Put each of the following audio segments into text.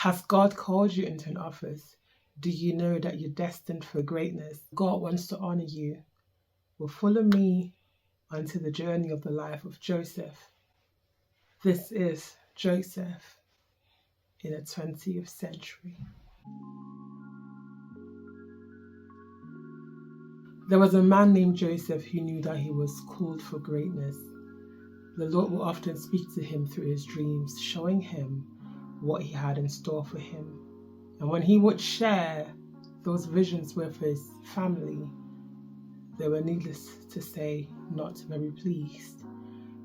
Has God called you into an office? Do you know that you're destined for greatness? God wants to honor you. Well, follow me onto the journey of the life of Joseph. This is Joseph in the 20th century. There was a man named Joseph who knew that he was called for greatness. The Lord would often speak to him through his dreams, showing him what he had in store for him. And when he would share those visions with his family, they were, needless to say, not very pleased.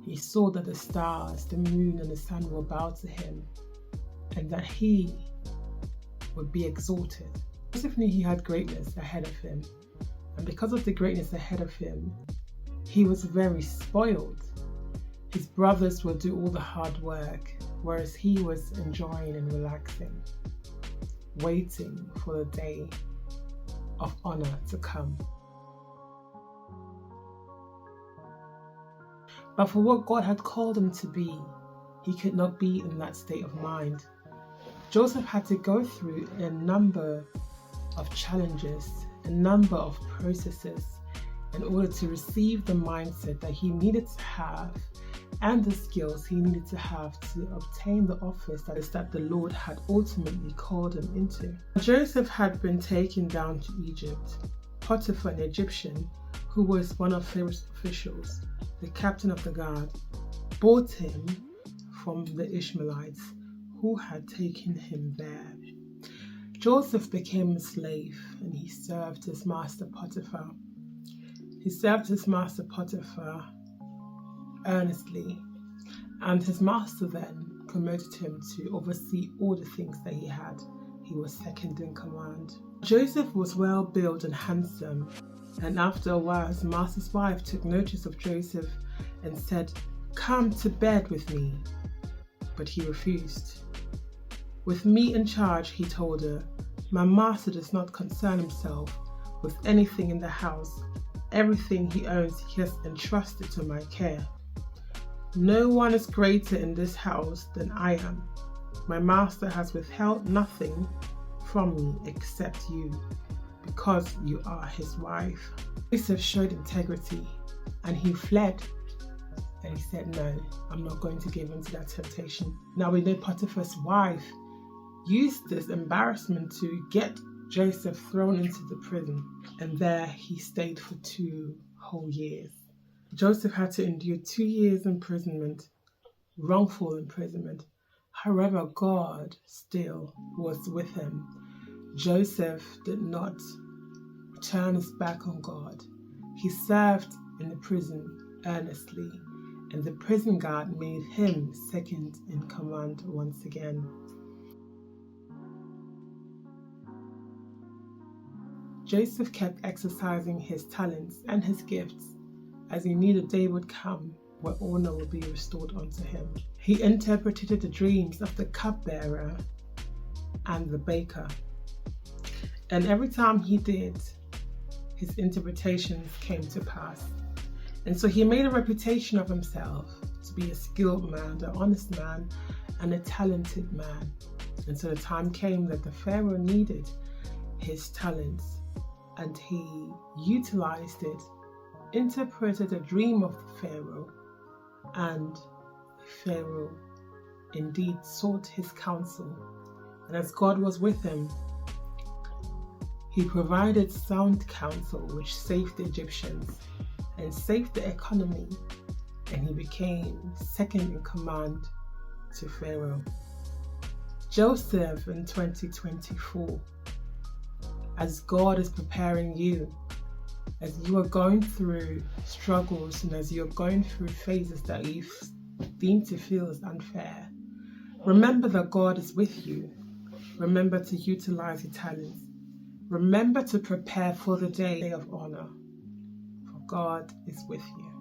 He saw that the stars, the moon, and the sun will bow to him, and that he would be exalted. Joseph knew he had greatness ahead of him, and because of the greatness ahead of him, he was very spoiled. His brothers would do all the hard work, whereas he was enjoying and relaxing, waiting for the day of honor to come. But for what God had called him to be, he could not be in that state of mind. Joseph had to go through a number of challenges, a number of processes in order to receive the mindset that he needed to have and the skills he needed to have to obtain the office that the Lord had ultimately called him into. Joseph had been taken down to Egypt. Potiphar, an Egyptian, who was one of Pharaoh's officials, the captain of the guard, bought him from the Ishmaelites who had taken him there. Joseph became a slave and he served his master Potiphar. He served his master Potiphar earnestly, and his master then promoted him to oversee all the things that he had. He was second in command. Joseph was well built and handsome, and after a while his master's wife took notice of Joseph and said, "Come to bed with me." But he refused. "With me in charge," he told her, "my master does not concern himself with anything in the house. Everything he owns he has entrusted to my care. No one is greater in this house than I am. My master has withheld nothing from me except you, because you are his wife." Joseph showed integrity and he fled. And he said, "No, I'm not going to give in to that temptation." Now we know Potiphar's wife used this embarrassment to get Joseph thrown into the prison, and there he stayed for 2 whole years. Joseph had to endure 2 years imprisonment, wrongful imprisonment. However, God still was with him. Joseph did not turn his back on God. He served in the prison earnestly, and the prison guard made him second in command once again. Joseph kept exercising his talents and his gifts, as he knew the day would come where honor would be restored unto him. He interpreted the dreams of the cupbearer and the baker, and every time he did, his interpretations came to pass. And so he made a reputation of himself to be a skilled man, an honest man, and a talented man. And so the time came that the Pharaoh needed his talents, and he utilized it, interpreted a dream of the Pharaoh, and Pharaoh indeed sought his counsel. And as God was with him, he provided sound counsel which saved the Egyptians and saved the economy, and he became second in command to Pharaoh. Joseph in 2024, as God is preparing you, as you are going through struggles and as you're going through phases that you deem to feel is unfair, remember that God is with you. Remember to utilize your talents. Remember to prepare for the day of honor, for God is with you.